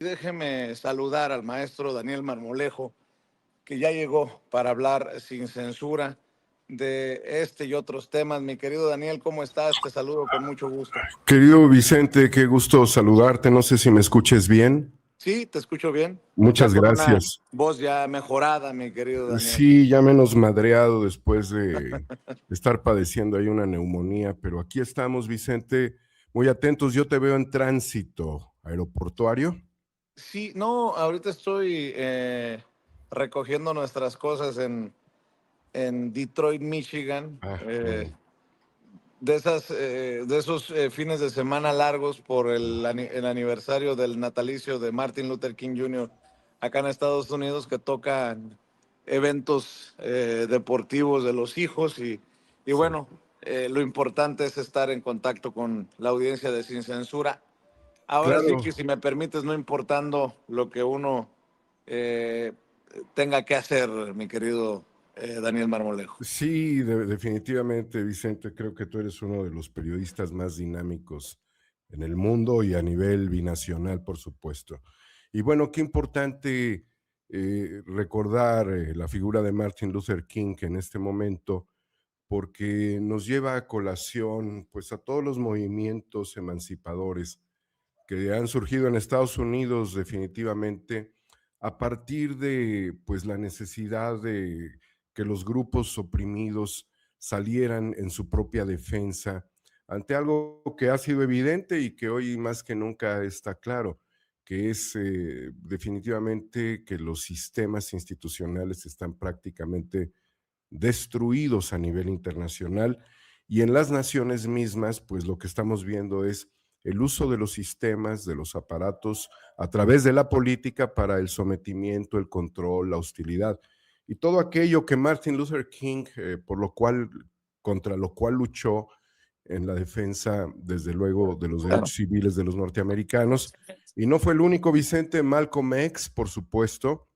Déjeme saludar al maestro Daniel Marmolejo, que ya llegó para hablar sin censura de este y otros temas. Mi querido Daniel, ¿cómo estás? Te saludo con mucho gusto. Querido Vicente, qué gusto saludarte. No sé si me escuches bien. Sí, te escucho bien. Ya Muchas con una gracias. voz ya mejorada, mi querido Daniel. Sí, ya menos madreado después de estar padeciendo ahí una neumonía, pero aquí estamos, Vicente, muy atentos. Yo te veo en tránsito aeroportuario. Sí, no, ahorita estoy recogiendo nuestras cosas en Detroit, Michigan. Ah, muy bien. De esos fines de semana largos por el aniversario del natalicio de Martin Luther King Jr. acá en Estados Unidos, que tocan eventos deportivos de los hijos y Sí. bueno, lo importante es estar en contacto con la audiencia de Sin Censura. Ahora sí que, Claro. si me permites, no importando lo que uno eh, tenga que hacer, mi querido Daniel Marmolejo. Sí, definitivamente, Vicente, creo que tú eres uno de los periodistas más dinámicos en el mundo y a nivel binacional, por supuesto. Y bueno, qué importante recordar la figura de Martin Luther King en este momento, porque nos lleva a colación pues a todos los movimientos emancipadores que han surgido en Estados Unidos definitivamente a partir de pues la necesidad de que los grupos oprimidos salieran en su propia defensa ante algo que ha sido evidente y que hoy más que nunca está claro, que es definitivamente que los sistemas institucionales están prácticamente destruidos a nivel internacional y en las naciones mismas, pues lo que estamos viendo es el uso de los sistemas, de los aparatos a través de la política para el sometimiento, el control, la hostilidad y todo aquello que Martin Luther King, contra lo cual luchó en la defensa, desde luego, de los derechos civiles de los norteamericanos. Y no fue el único, Vicente. Malcolm X, por supuesto,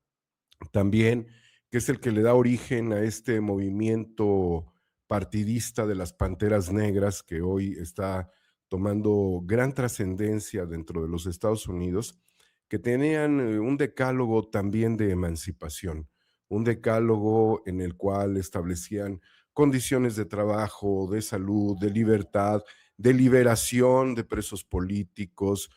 también, que es el que le da origen a este movimiento partidista de las Panteras Negras, que hoy está tomando gran trascendencia dentro de los Estados Unidos, que tenían un decálogo también de emancipación, un decálogo en el cual establecían condiciones de trabajo, de salud, de libertad, de liberación de presos políticos,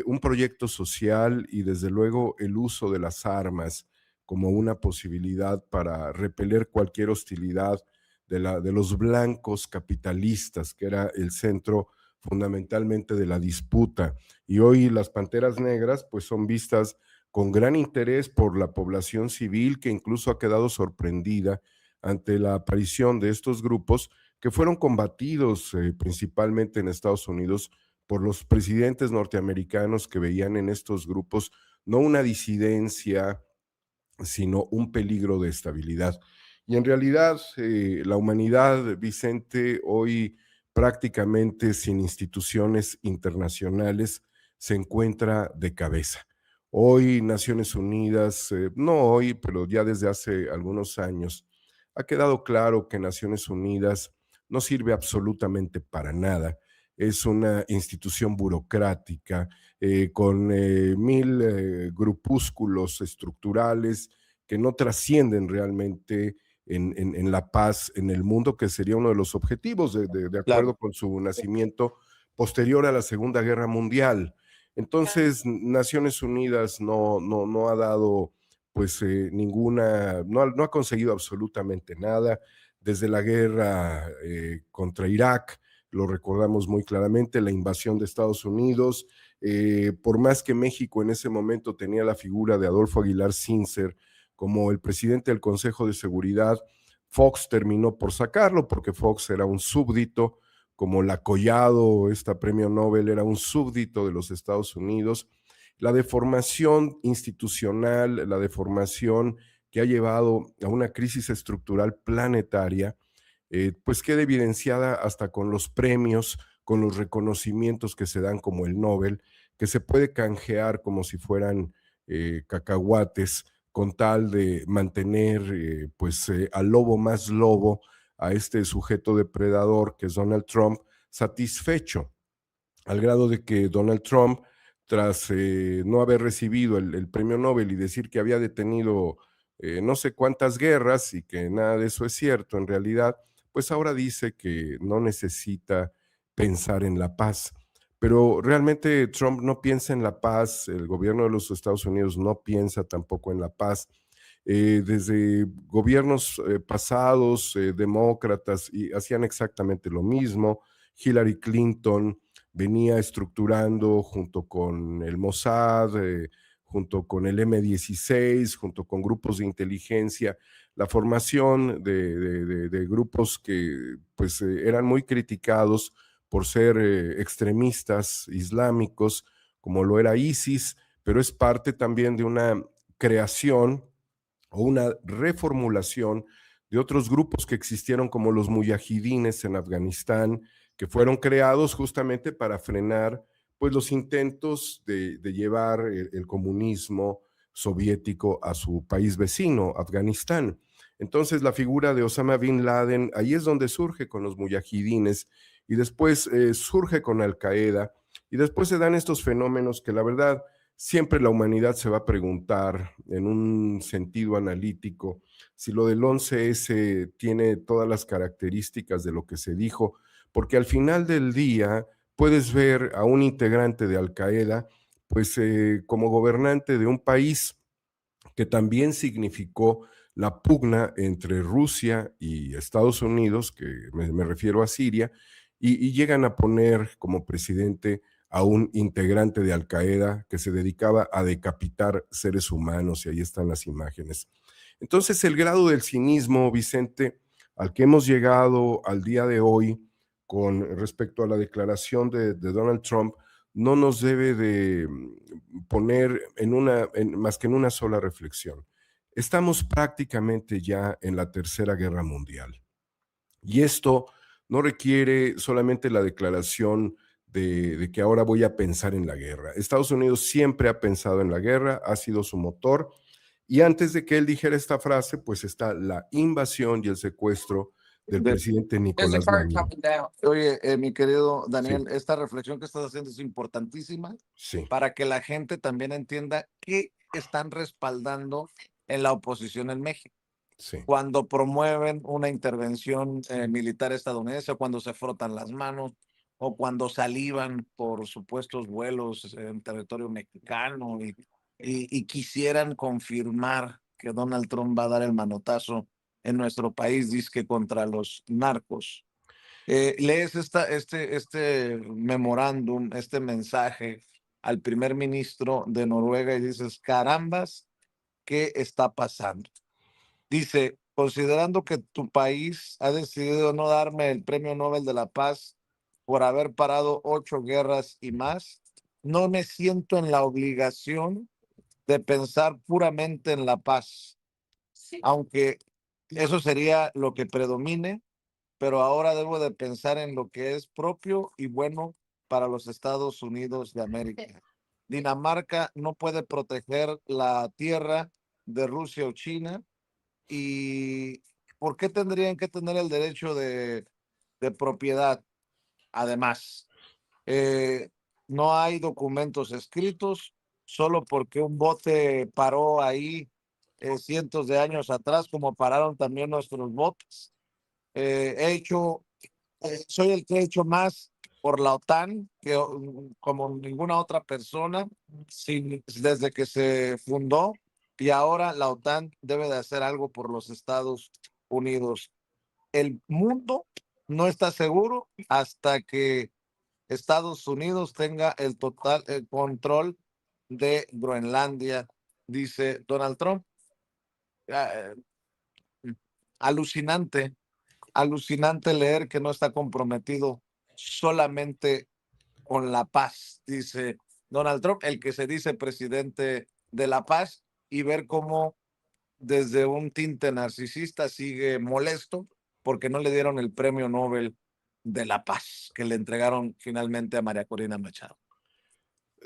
un proyecto social y desde luego el uso de las armas como una posibilidad para repeler cualquier hostilidad de los blancos capitalistas, que era el centro fundamentalmente de la disputa. Y hoy las Panteras Negras pues son vistas con gran interés por la población civil, que incluso ha quedado sorprendida ante la aparición de estos grupos que fueron combatidos principalmente en Estados Unidos por los presidentes norteamericanos, que veían en estos grupos no una disidencia, sino un peligro de estabilidad. Y en realidad la humanidad, Vicente, hoy prácticamente sin instituciones internacionales se encuentra de cabeza. Hoy Naciones Unidas, no hoy, pero ya desde hace algunos años, ha quedado claro que Naciones Unidas no sirve absolutamente para nada. Es una institución burocrática con mil grupúsculos estructurales que no trascienden realmente en la paz en el mundo, que sería uno de los objetivos de acuerdo Claro. con su nacimiento posterior a la Segunda Guerra Mundial. Entonces, Naciones Unidas no ha dado pues ninguna, no ha conseguido absolutamente nada desde la guerra contra Irak. Lo recordamos muy claramente, la invasión de Estados Unidos. Por más que México en ese momento tenía la figura de Adolfo Aguilar Sincer como el presidente del Consejo de Seguridad, Fox terminó por sacarlo porque Fox era un súbdito, como la Collado, esta premio Nobel, era un súbdito de los Estados Unidos. La deformación institucional, la deformación que ha llevado a una crisis estructural planetaria, pues queda evidenciada hasta con los premios, con los reconocimientos que se dan como el Nobel, que se puede canjear como si fueran cacahuates, con tal de mantener pues al lobo más lobo, a este sujeto depredador que es Donald Trump, satisfecho, al grado de que Donald Trump tras no haber recibido el premio Nobel y decir que había detenido no sé cuántas guerras y que nada de eso es cierto en realidad, pues ahora dice que no necesita pensar en la paz. Pero realmente Trump no piensa en la paz, el gobierno de los Estados Unidos no piensa tampoco en la paz. Desde gobiernos pasados, demócratas, y hacían exactamente lo mismo. Hillary Clinton venía estructurando junto con el Mossad, junto con el M16, junto con grupos de inteligencia, la formación de grupos que pues eran muy criticados por ser extremistas islámicos, como lo era ISIS, pero es parte también de una creación o una reformulación de otros grupos que existieron como los muyahidines en Afganistán, que fueron creados justamente para frenar pues los intentos de llevar el comunismo soviético a su país vecino, Afganistán. Entonces la figura de Osama Bin Laden, ahí es donde surge con los muyahidines y después surge con Al Qaeda y después se dan estos fenómenos que la verdad siempre la humanidad se va a preguntar en un sentido analítico si lo del 11S tiene todas las características de lo que se dijo, porque al final del día puedes ver a un integrante de Al Qaeda pues como gobernante de un país que también significó la pugna entre Rusia y Estados Unidos, que me refiero a Siria, y llegan a poner como presidente a un integrante de Al Qaeda que se dedicaba a decapitar seres humanos, y ahí están las imágenes. Entonces, el grado del cinismo, Vicente, al que hemos llegado al día de hoy con respecto a la declaración de Donald Trump, no nos debe de poner más que en una sola reflexión. Estamos prácticamente ya en la Tercera Guerra Mundial. Y esto no requiere solamente la declaración de que ahora voy a pensar en la guerra. Estados Unidos siempre ha pensado en la guerra, ha sido su motor, y antes de que él dijera esta frase, pues está la invasión y el secuestro del De- presidente Nicolás Maduro. Oye, mi querido Sí, Daniel, esta reflexión que estás haciendo es importantísima sí, para que la gente también entienda qué están respaldando en la oposición en México. sí. Cuando promueven una intervención militar estadounidense, o cuando se frotan las manos, o cuando salivan por supuestos vuelos en territorio mexicano y quisieran confirmar que Donald Trump va a dar el manotazo en nuestro país, dizque contra los narcos. Lees este memorándum, este mensaje al primer ministro de Noruega y dices, carambas, ¿qué está pasando? Dice, considerando que tu país ha decidido no darme el Premio Nobel de la Paz por haber parado 8 guerras y más, no me siento en la obligación de pensar puramente en la paz, aunque eso sería lo que predomine, pero ahora debo de pensar en lo que es propio y bueno para los Estados Unidos de América. Dinamarca no puede proteger la tierra de Rusia o China. ¿Y por qué tendrían que tener el derecho de propiedad? Además, eh, no hay documentos escritos, solo porque un bote paró ahí cientos de años atrás, como pararon también nuestros botes. He hecho, soy el que he hecho más por la OTAN que como ninguna otra persona desde que se fundó, y ahora la OTAN debe de hacer algo por los Estados Unidos. El mundo no está seguro hasta que Estados Unidos tenga el total el control de Groenlandia, dice Donald Trump. Ah, alucinante, alucinante leer que no está comprometido solamente con la paz, dice Donald Trump, el que se dice presidente de la paz, y ver cómo desde un tinte narcisista sigue molesto porque no le dieron el premio Nobel de la paz que le entregaron finalmente a María Corina Machado.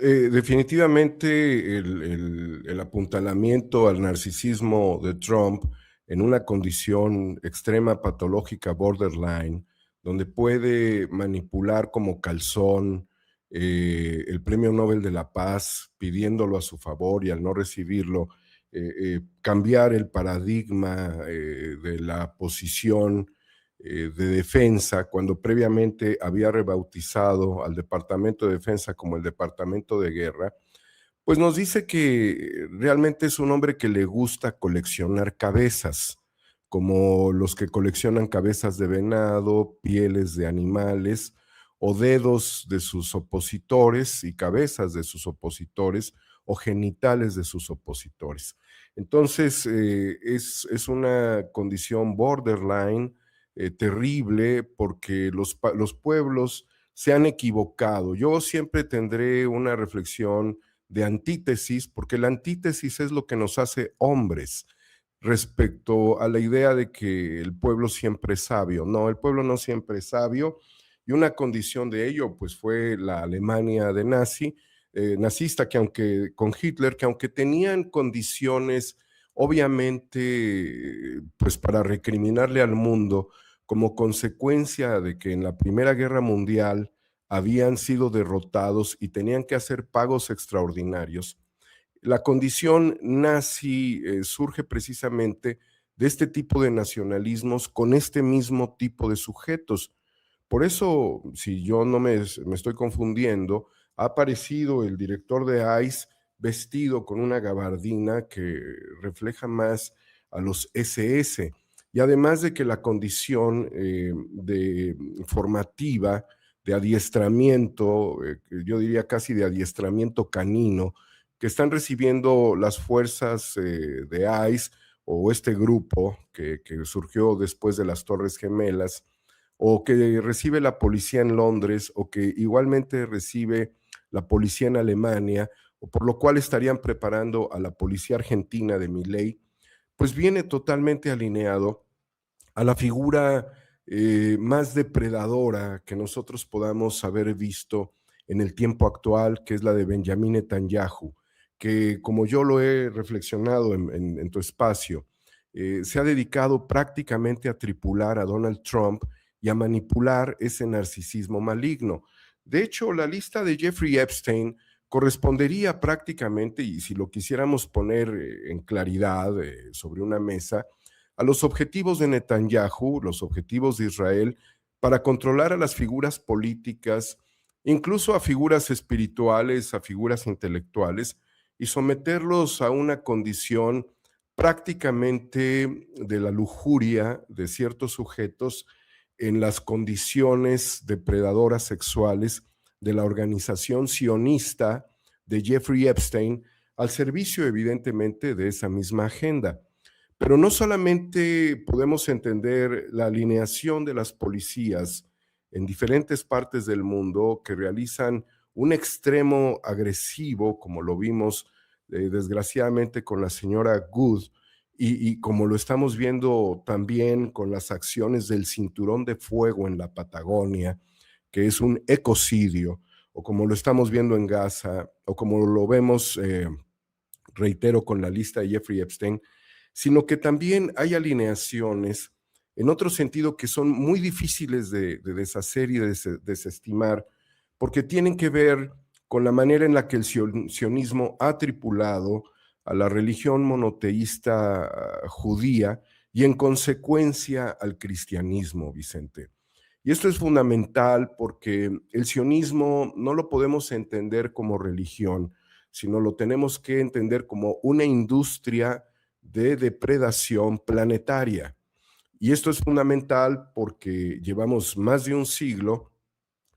Definitivamente el apuntalamiento al narcisismo de Trump en una condición extrema patológica borderline, donde puede manipular como calzón el Premio Nobel de la Paz, pidiéndolo a su favor y al no recibirlo, cambiar el paradigma de la posición de defensa, cuando previamente había rebautizado al Departamento de Defensa como el Departamento de Guerra, pues nos dice que realmente es un hombre que le gusta coleccionar cabezas, como los que coleccionan cabezas de venado, pieles de animales o dedos de sus opositores y cabezas de sus opositores o genitales de sus opositores. Entonces, es una condición borderline terrible porque los pueblos se han equivocado. Yo siempre tendré una reflexión de antítesis, porque la antítesis es lo que nos hace hombres respecto a la idea de que el pueblo siempre es sabio. No, el pueblo no siempre es sabio, y una condición de ello pues fue la Alemania de nazista, que aunque con Hitler, que aunque tenían condiciones obviamente pues para recriminarle al mundo como consecuencia de que en la Primera Guerra Mundial habían sido derrotados y tenían que hacer pagos extraordinarios. La condición nazi surge precisamente de este tipo de nacionalismos con este mismo tipo de sujetos. Por eso, si yo no me estoy confundiendo, ha aparecido el director de ICE vestido con una gabardina que refleja más a los SS. Y además de que la condición formativa, de adiestramiento, yo diría casi de adiestramiento canino, que están recibiendo las fuerzas de ICE o este grupo que surgió después de las Torres Gemelas, o que recibe la policía en Londres, o que igualmente recibe la policía en Alemania, o por lo cual estarían preparando a la policía argentina de Milei, pues viene totalmente alineado a la figura más depredadora que nosotros podamos haber visto en el tiempo actual, que es la de Benjamin Netanyahu, que como yo lo he reflexionado en tu espacio, se ha dedicado prácticamente a tripular a Donald Trump y a manipular ese narcisismo maligno. De hecho, la lista de Jeffrey Epstein correspondería prácticamente, y si lo quisiéramos poner en claridad sobre una mesa, a los objetivos de Netanyahu, los objetivos de Israel, para controlar a las figuras políticas, incluso a figuras espirituales, a figuras intelectuales, y someterlos a una condición prácticamente de la lujuria de ciertos sujetos en las condiciones depredadoras sexuales de la organización sionista de Jeffrey Epstein, al servicio evidentemente de esa misma agenda. Pero no solamente podemos entender la alineación de las policías en diferentes partes del mundo que realizan un extremo agresivo, como lo vimos desgraciadamente con la señora Good, y como lo estamos viendo también con las acciones del cinturón de fuego en la Patagonia, que es un ecocidio, o como lo estamos viendo en Gaza, o como lo vemos, reitero, con la lista de Jeffrey Epstein, sino que también hay alineaciones en otro sentido que son muy difíciles de deshacer y de desestimar, porque tienen que ver con la manera en la que el sionismo ha tripulado a la religión monoteísta judía y en consecuencia al cristianismo, Vicente. Y esto es fundamental porque el sionismo no lo podemos entender como religión, sino lo tenemos que entender como una industria de depredación planetaria. Y esto es fundamental porque llevamos más de un siglo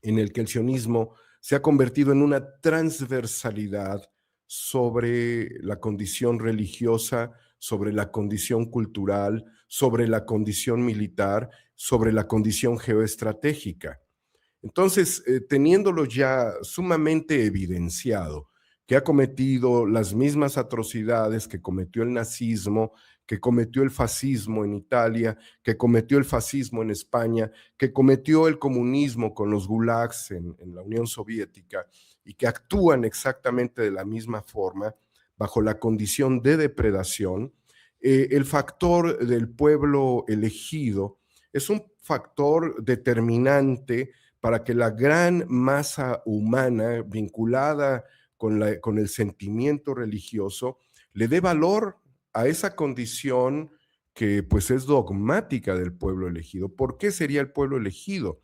en el que el sionismo se ha convertido en una transversalidad sobre la condición religiosa, sobre la condición cultural, sobre la condición militar, sobre la condición geoestratégica. Entonces, teniéndolo ya sumamente evidenciado, que ha cometido las mismas atrocidades que cometió el nazismo, que cometió el fascismo en Italia, que cometió el fascismo en España, que cometió el comunismo con los gulags en la Unión Soviética, y que actúan exactamente de la misma forma, bajo la condición de depredación, el factor del pueblo elegido es un factor determinante para que la gran masa humana vinculada con el sentimiento religioso le dé valor a esa condición que pues es dogmática del pueblo elegido. ¿Por qué sería el pueblo elegido?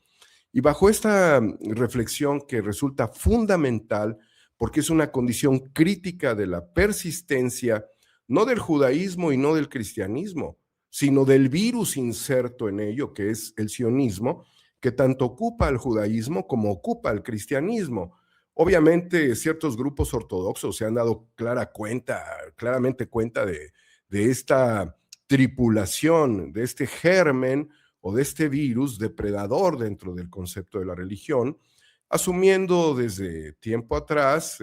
Y bajo esta reflexión que resulta fundamental, porque es una condición crítica de la persistencia, no del judaísmo y no del cristianismo, sino del virus inserto en ello, que es el sionismo, que tanto ocupa al judaísmo como ocupa al cristianismo. Obviamente, ciertos grupos ortodoxos se han dado claramente cuenta de esta tripulación, de este germen o de este virus depredador dentro del concepto de la religión, asumiendo desde tiempo atrás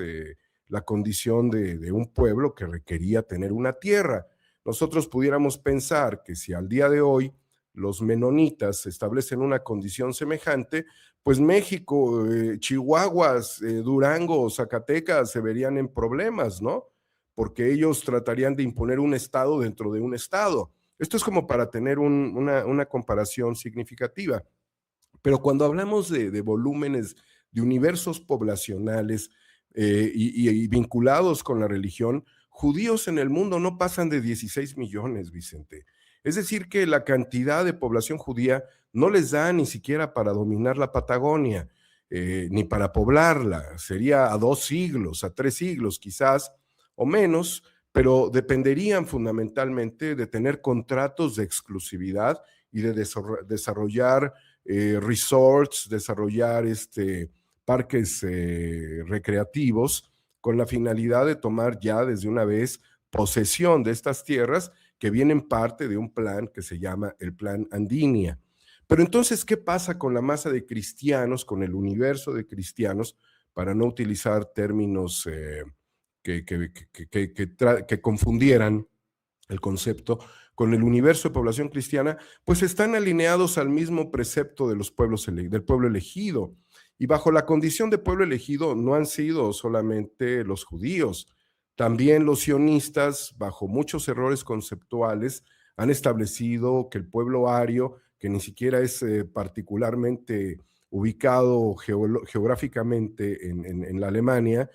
la condición de un pueblo que requería tener una tierra. Nosotros pudiéramos pensar que si al día de hoy los menonitas establecen una condición semejante, pues México, Chihuahuas, Durango, Zacatecas se verían en problemas, ¿no? Porque ellos tratarían de imponer un estado dentro de un estado. Esto es como para tener una comparación significativa. Pero cuando hablamos de volúmenes, de universos poblacionales y vinculados con la religión, judíos en el mundo no pasan de 16 millones, Vicente. Es decir, que la cantidad de población judía no les da ni siquiera para dominar la Patagonia, ni para poblarla. Sería a 2 siglos, a 3 siglos quizás, o menos, pero dependerían fundamentalmente de tener contratos de exclusividad y de desarrollar resorts, desarrollar parques recreativos con la finalidad de tomar ya desde una vez posesión de estas tierras que vienen parte de un plan que se llama el Plan Andinia. Pero entonces, ¿qué pasa con la masa de cristianos, con el universo de cristianos, para no utilizar términos que confundieran el concepto con el universo de población cristiana? Pues están alineados al mismo precepto de los pueblos del pueblo elegido. Y bajo la condición de pueblo elegido no han sido solamente los judíos, también los sionistas, bajo muchos errores conceptuales, han establecido que el pueblo ario, que ni siquiera es particularmente ubicado geográficamente en la Alemania,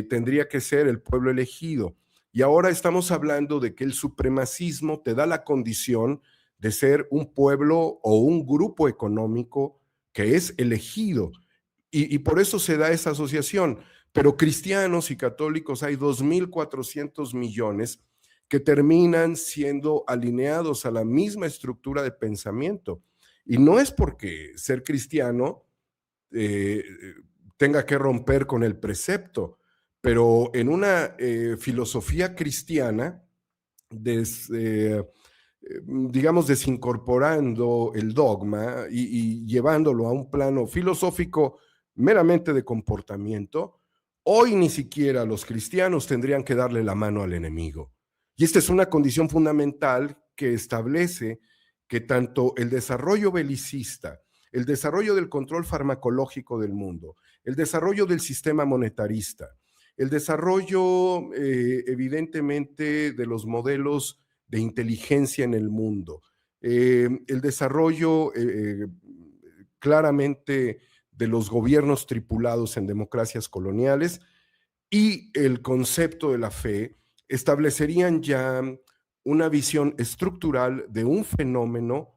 tendría que ser el pueblo elegido. Y ahora estamos hablando de que el supremacismo te da la condición de ser un pueblo o un grupo económico que es elegido. Y por eso se da esa asociación. Pero cristianos y católicos hay 2.400 millones que terminan siendo alineados a la misma estructura de pensamiento. Y no es porque ser cristiano eh, tenga que romper con el precepto, pero en una filosofía cristiana, digamos, desincorporando el dogma y llevándolo a un plano filosófico meramente de comportamiento, hoy ni siquiera los cristianos tendrían que darle la mano al enemigo. Y esta es una condición fundamental que establece que tanto el desarrollo belicista, el desarrollo del control farmacológico del mundo, el desarrollo del sistema monetarista, el desarrollo evidentemente de los modelos de inteligencia en el mundo, el desarrollo claramente de los gobiernos tripulados en democracias coloniales y el concepto de la fe establecerían ya una visión estructural de un fenómeno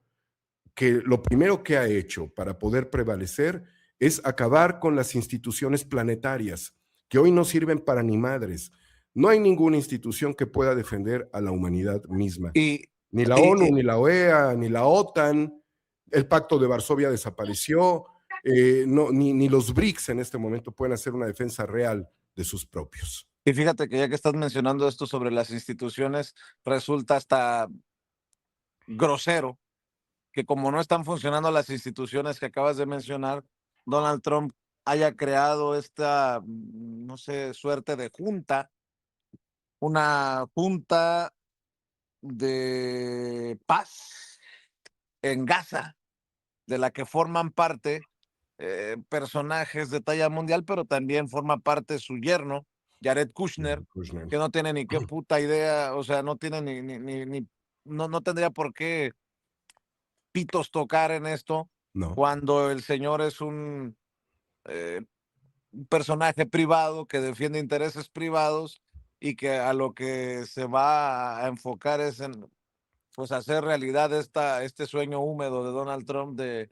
que lo primero que ha hecho para poder prevalecer es acabar con las instituciones planetarias, que hoy no sirven para ni madres. No hay ninguna institución que pueda defender a la humanidad misma. Y, Ni la y, ONU, ni la OEA, ni la OTAN, el Pacto de Varsovia desapareció, ni los BRICS en este momento pueden hacer una defensa real de sus propios. y fíjate que ya que estás mencionando esto sobre las instituciones, resulta hasta grosero que como no están funcionando las instituciones que acabas de mencionar, Donald Trump haya creado esta, no sé, suerte de junta, una junta de paz en Gaza, de la que forman parte personajes de talla mundial, pero también forma parte su yerno, Jared Kushner, que no tiene ni qué puta idea, o sea, no tiene no tendría por qué pitos tocar en esto, No, cuando el señor es eh, un personaje privado que defiende intereses privados y que a lo que se va a enfocar es en pues hacer realidad este sueño húmedo de Donald Trump de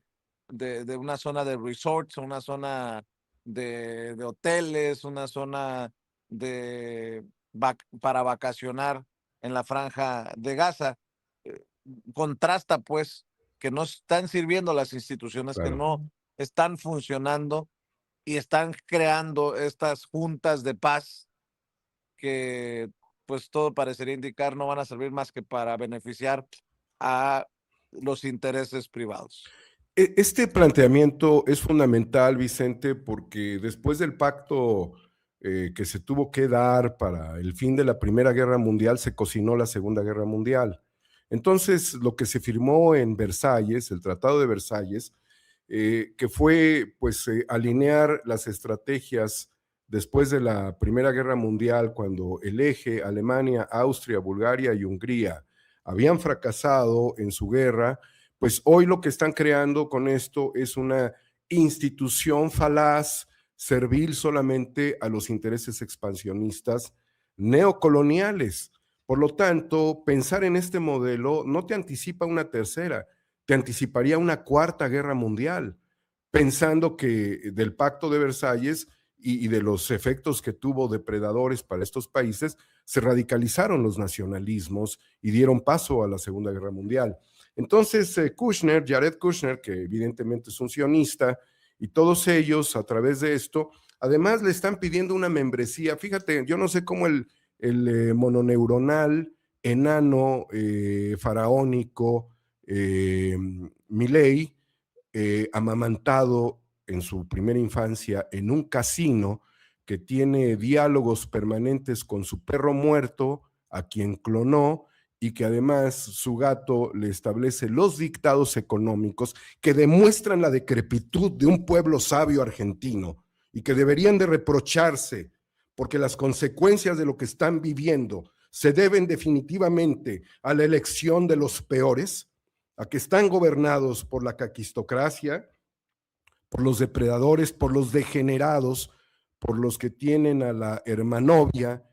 una zona de resorts, una zona de hoteles, una zona de, para vacacionar en la franja de Gaza. Eh, Contrasta pues que no están sirviendo las instituciones, que claro. no están funcionando y están creando estas juntas de paz que pues todo parecería indicar no van a servir más que para beneficiar a los intereses privados. Este planteamiento es fundamental, Vicente, porque después del pacto que se tuvo que dar para el fin de la Primera Guerra Mundial, se cocinó la Segunda Guerra Mundial. Entonces, lo que se firmó en Versalles, el Tratado de Versalles, que fue pues alinear las estrategias después de la Primera Guerra Mundial, cuando el eje Alemania, Austria, Bulgaria y Hungría habían fracasado en su guerra, pues hoy lo que están creando con esto es una institución falaz, servil solamente a los intereses expansionistas neocoloniales. Por lo tanto, pensar en este modelo no te anticipa una tercera, te anticiparía una cuarta guerra mundial, pensando que del pacto de Versalles y de los efectos que tuvo depredadores para estos países, se radicalizaron los nacionalismos y dieron paso a la Segunda Guerra Mundial. Entonces, Kushner, Jared Kushner, que evidentemente es un sionista, y todos ellos a través de esto, además le están pidiendo una membresía. Fíjate, yo no sé cómo el mononeuronal, enano, faraónico, Milei, amamantado en su primera infancia en un casino que tiene diálogos permanentes con su perro muerto, a quien clonó, y que además su gato le establece los dictados económicos que demuestran la decrepitud de un pueblo sabio argentino y que deberían de reprocharse porque las consecuencias de lo que están viviendo se deben definitivamente a la elección de los peores, a que están gobernados por la caquistocracia, por los depredadores, por los degenerados, por los que tienen a la hermanovia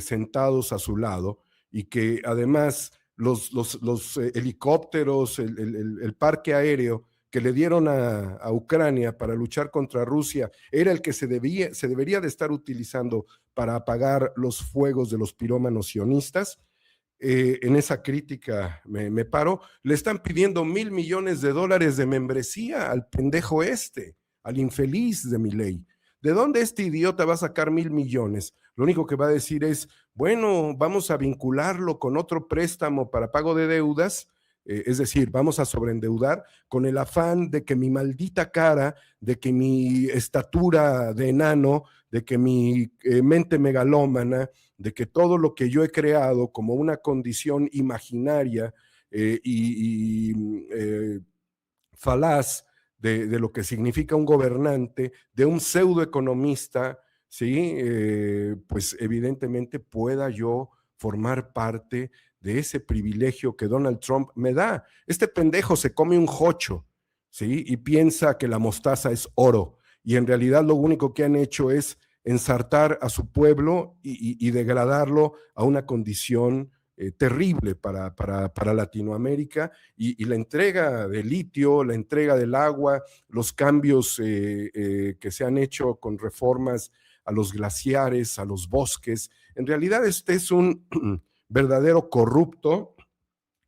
sentados a su lado y que además los helicópteros, el parque aéreo que le dieron a Ucrania para luchar contra Rusia era el que se debería de estar utilizando para apagar los fuegos de los pirómanos sionistas. En esa crítica me paro, le están pidiendo $1,000 millones de membresía al pendejo este, al infeliz de Milei. ¿De dónde este idiota va a sacar 1,000 millones? Lo único que va a decir es, bueno, vamos a vincularlo con otro préstamo para pago de deudas, es decir, vamos a sobreendeudar con el afán de que mi maldita cara, de que mi estatura de enano, de que mi mente megalómana, de que todo lo que yo he creado como una condición imaginaria falaz de lo que significa un gobernante, de un pseudoeconomista, ¿sí? Pues evidentemente pueda yo formar parte de ese privilegio que Donald Trump me da. Este pendejo se come un jocho, ¿sí? Y piensa que la mostaza es oro. Y en realidad lo único que han hecho es ensartar a su pueblo y degradarlo a una condición terrible para Latinoamérica y la entrega de litio, la entrega del agua, los cambios que se han hecho con reformas a los glaciares, a los bosques. En realidad este es un verdadero corrupto,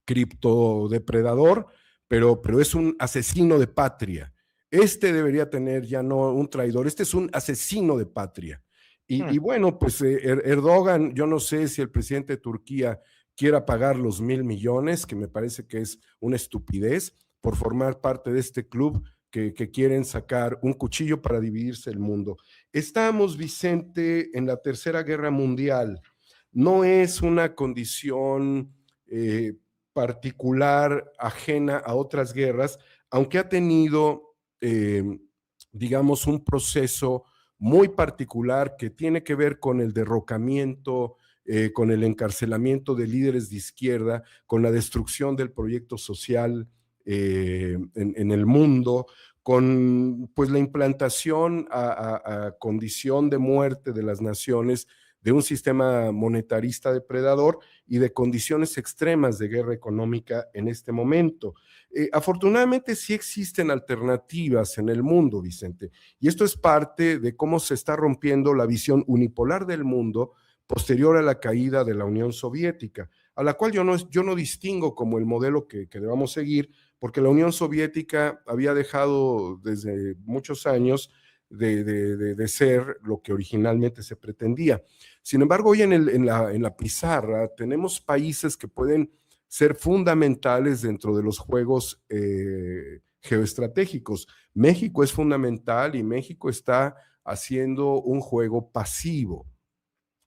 criptodepredador, pero es un asesino de patria. Este debería tener ya no un traidor, este es un asesino de patria. Y bueno, pues Erdogan, yo no sé si el presidente de Turquía quiera pagar los 1,000 millones, que me parece que es una estupidez, por formar parte de este club que quieren sacar un cuchillo para dividirse el mundo. Estamos, Vicente, en la Tercera Guerra Mundial. No es una condición particular, ajena a otras guerras, aunque ha tenido, digamos, un proceso muy particular que tiene que ver con el derrocamiento, con el encarcelamiento de líderes de izquierda, con la destrucción del proyecto social en el mundo, con pues la implantación a condición de muerte de las naciones de un sistema monetarista depredador y de condiciones extremas de guerra económica en este momento. Afortunadamente sí existen alternativas en el mundo, Vicente, y esto es parte de cómo se está rompiendo la visión unipolar del mundo posterior a la caída de la Unión Soviética, a la cual yo no distingo como el modelo que debamos seguir, porque la Unión Soviética había dejado desde muchos años de ser lo que originalmente se pretendía. Sin embargo, hoy en la pizarra tenemos países que pueden ser fundamentales dentro de los juegos geoestratégicos. México es fundamental y México está haciendo un juego pasivo.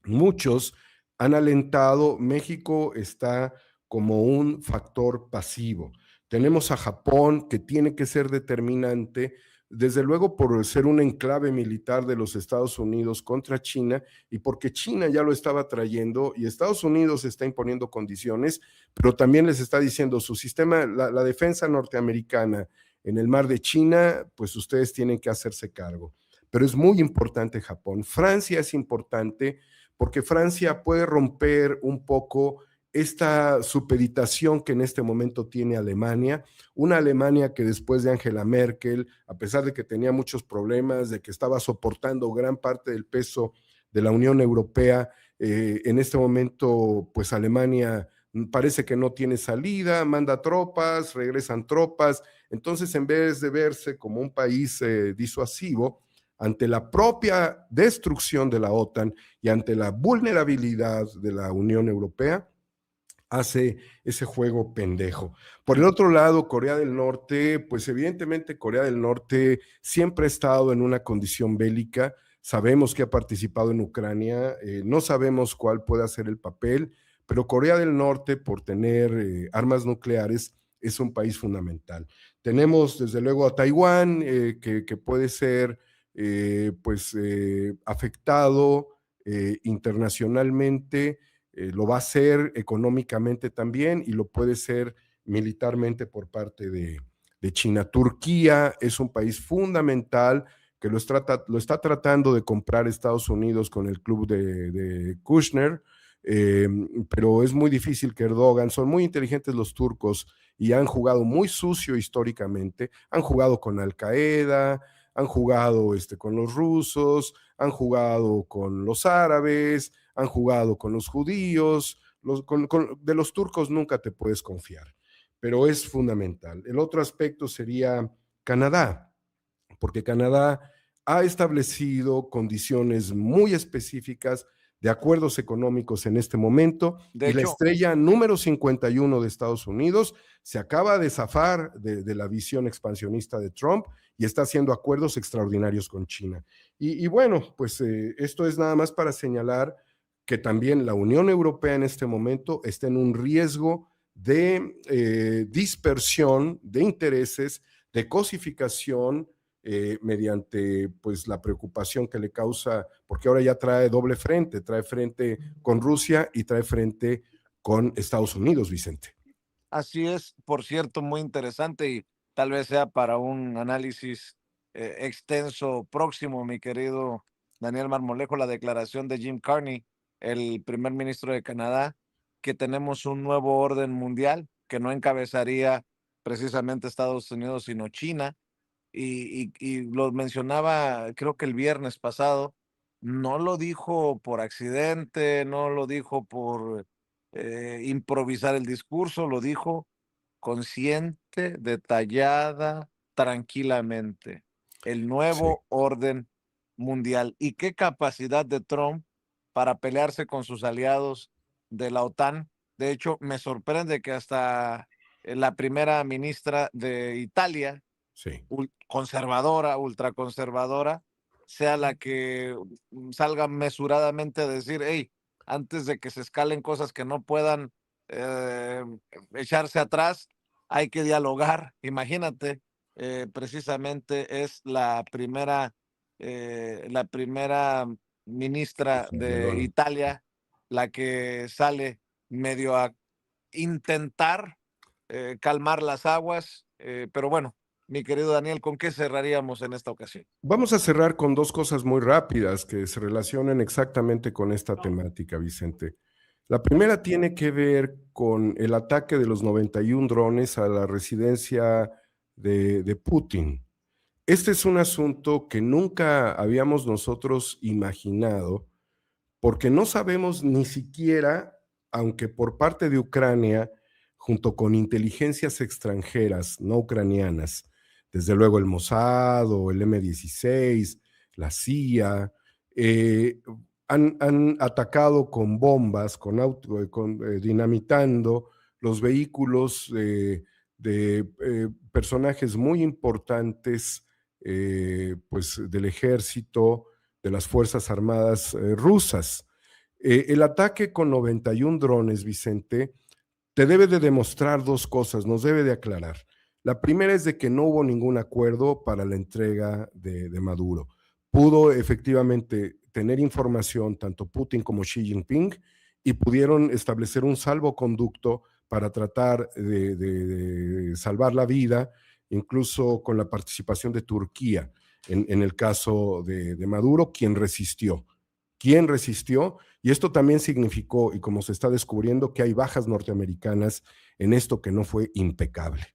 Muchos han alentado, México está como un factor pasivo. Tenemos a Japón, que tiene que ser determinante, desde luego por ser un enclave militar de los Estados Unidos contra China y porque China ya lo estaba trayendo y Estados Unidos está imponiendo condiciones, pero también les está diciendo su sistema, la defensa norteamericana en el mar de China, pues ustedes tienen que hacerse cargo. Pero es muy importante Japón. Francia es importante porque Francia puede romper un poco esta supeditación que en este momento tiene Alemania, una Alemania que después de Angela Merkel, a pesar de que tenía muchos problemas, de que estaba soportando gran parte del peso de la Unión Europea, en este momento, pues Alemania parece que no tiene salida, manda tropas, regresan tropas, entonces en vez de verse como un país disuasivo, ante la propia destrucción de la OTAN y ante la vulnerabilidad de la Unión Europea, hace ese juego pendejo. Por el otro lado, Corea del Norte, pues evidentemente Corea del Norte siempre ha estado en una condición bélica, sabemos que ha participado en Ucrania, no sabemos cuál puede ser el papel, pero Corea del Norte, por tener armas nucleares, es un país fundamental. Tenemos desde luego a Taiwán, que puede ser afectado internacionalmente, lo va a ser económicamente también y lo puede ser militarmente por parte de China. Turquía es un país fundamental que lo está tratando de comprar Estados Unidos con el club de Kushner, eh, pero es muy difícil que Erdogan, son muy inteligentes los turcos y han jugado muy sucio históricamente, han jugado con Al Qaeda, han jugado con los rusos, han jugado con los árabes, han jugado con los judíos, de los turcos nunca te puedes confiar, pero es fundamental. El otro aspecto sería Canadá, porque Canadá ha establecido condiciones muy específicas de acuerdos económicos en este momento De y la hecho, estrella número 51 de Estados Unidos se acaba de zafar de la visión expansionista de Trump y está haciendo acuerdos extraordinarios con China. Y bueno, pues esto es nada más para señalar que también la Unión Europea en este momento está en un riesgo de dispersión de intereses, de cosificación, mediante pues la preocupación que le causa, porque ahora ya trae doble frente, trae frente con Rusia y trae frente con Estados Unidos, Vicente. así es, por cierto, muy interesante y tal vez sea para un análisis extenso próximo, mi querido Daniel Marmolejo, la declaración de Jim Carney, el primer ministro de Canadá, que tenemos un nuevo orden mundial que no encabezaría precisamente Estados Unidos, sino China. Y lo mencionaba, creo que el viernes pasado, no lo dijo por accidente, no lo dijo por improvisar el discurso, lo dijo consciente, detallada, tranquilamente. El Sí, nuevo orden mundial. ¿Y qué capacidad de Trump para pelearse con sus aliados de la OTAN? De hecho, me sorprende que hasta la primera ministra de Italia, sí, conservadora, ultraconservadora, sea la que salga mesuradamente a decir, hey, antes de que se escalen cosas que no puedan eh, echarse atrás, hay que dialogar. Imagínate, precisamente es la primera ministra de conservadora. Italia la que sale medio a intentar calmar las aguas Pero bueno, mi querido Daniel, ¿con qué cerraríamos en esta ocasión? Vamos a cerrar con dos cosas muy rápidas que se relacionan exactamente con esta temática, Vicente. La primera tiene que ver con el ataque de los 91 drones a la residencia de Putin. Este es un asunto que nunca habíamos nosotros imaginado, porque no sabemos ni siquiera, aunque por parte de Ucrania, junto con inteligencias extranjeras no ucranianas, desde luego el Mossad o el M16, la CIA, eh, han atacado con bombas, dinamitando los vehículos de personajes muy importantes pues, del ejército, de las Fuerzas Armadas rusas. El ataque con 91 drones, Vicente, te debe de demostrar dos cosas, nos debe de aclarar. La primera es de que no hubo ningún acuerdo para la entrega de Maduro. Pudo efectivamente tener información tanto Putin como Xi Jinping y pudieron establecer un salvoconducto para tratar de salvar la vida, incluso con la participación de Turquía en el caso de Maduro, quien resistió. ¿Quién resistió? Y esto también significó, y como se está descubriendo, que hay bajas norteamericanas en esto que no fue impecable.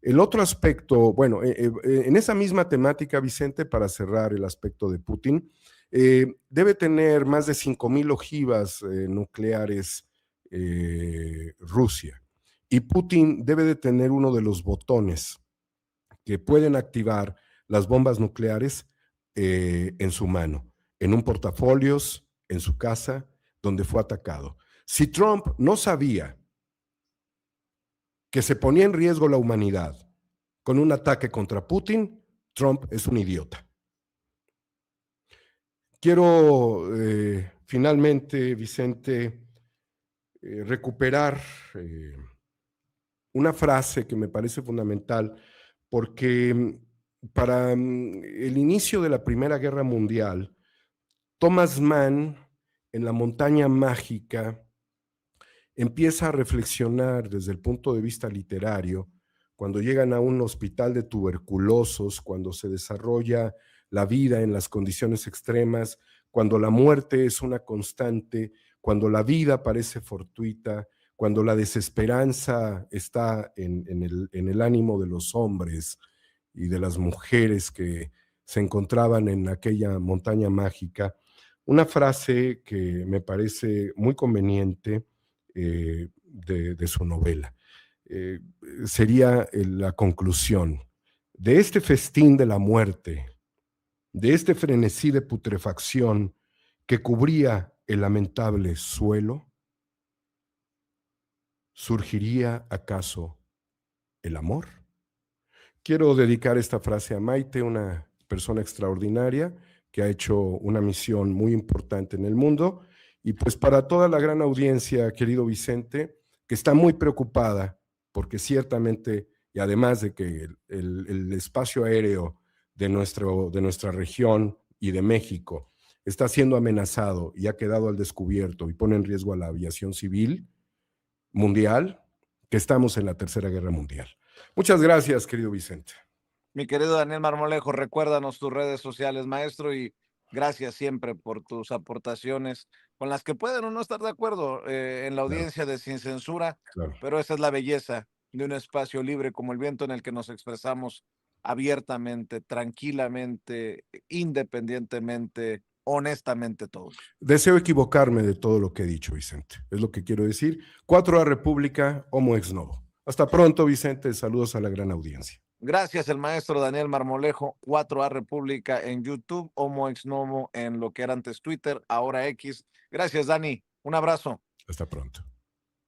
El otro aspecto, bueno, en esa misma temática, Vicente, para cerrar el aspecto de Putin, debe tener más de 5,000 ojivas nucleares Rusia. Y Putin debe de tener uno de los botones que pueden activar las bombas nucleares en su mano, en un portafolios, en su casa, donde fue atacado. Si Trump no sabía que se ponía en riesgo la humanidad con un ataque contra Putin, Trump es un idiota. Quiero finalmente, Vicente, recuperar una frase que me parece fundamental porque para el inicio de la Primera Guerra Mundial, Thomas Mann, en La Montaña Mágica, empieza a reflexionar desde el punto de vista literario, cuando llegan a un hospital de tuberculosos, cuando se desarrolla la vida en las condiciones extremas, cuando la muerte es una constante, cuando la vida parece fortuita, cuando la desesperanza está en el ánimo de los hombres y de las mujeres que se encontraban en aquella montaña mágica. Una frase que me parece muy conveniente de su novela. Sería la conclusión de este festín de la muerte, de este frenesí de putrefacción que cubría el lamentable suelo. ¿Surgiría acaso el amor? Quiero dedicar esta frase a Maite, una persona extraordinaria que ha hecho una misión muy importante en el mundo. Y pues para toda la gran audiencia, querido Vicente, que está muy preocupada, porque ciertamente, y además de que el espacio aéreo de nuestra región y de México está siendo amenazado y ha quedado al descubierto y pone en riesgo a la aviación civil mundial, que estamos en la Tercera Guerra Mundial. Muchas gracias, querido Vicente. Mi querido Daniel Marmolejo, recuérdanos tus redes sociales, maestro, y gracias siempre por tus aportaciones, con las que pueden o no estar de acuerdo en la Claro, audiencia de Sin Censura, claro. pero esa es la belleza de un espacio libre como el viento en el que nos expresamos abiertamente, tranquilamente, independientemente, honestamente todos. Deseo equivocarme de todo lo que he dicho, Vicente. Es lo que quiero decir. 4A República, homo ex novo. Hasta pronto, Vicente. Saludos a la gran audiencia. Gracias, el maestro Daniel Marmolejo, 4A República en YouTube, Homo Ex Nomo en lo que era antes Twitter, ahora X. Gracias, Dani. Un abrazo. Hasta pronto.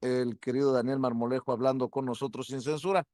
El querido Daniel Marmolejo hablando con nosotros sin censura.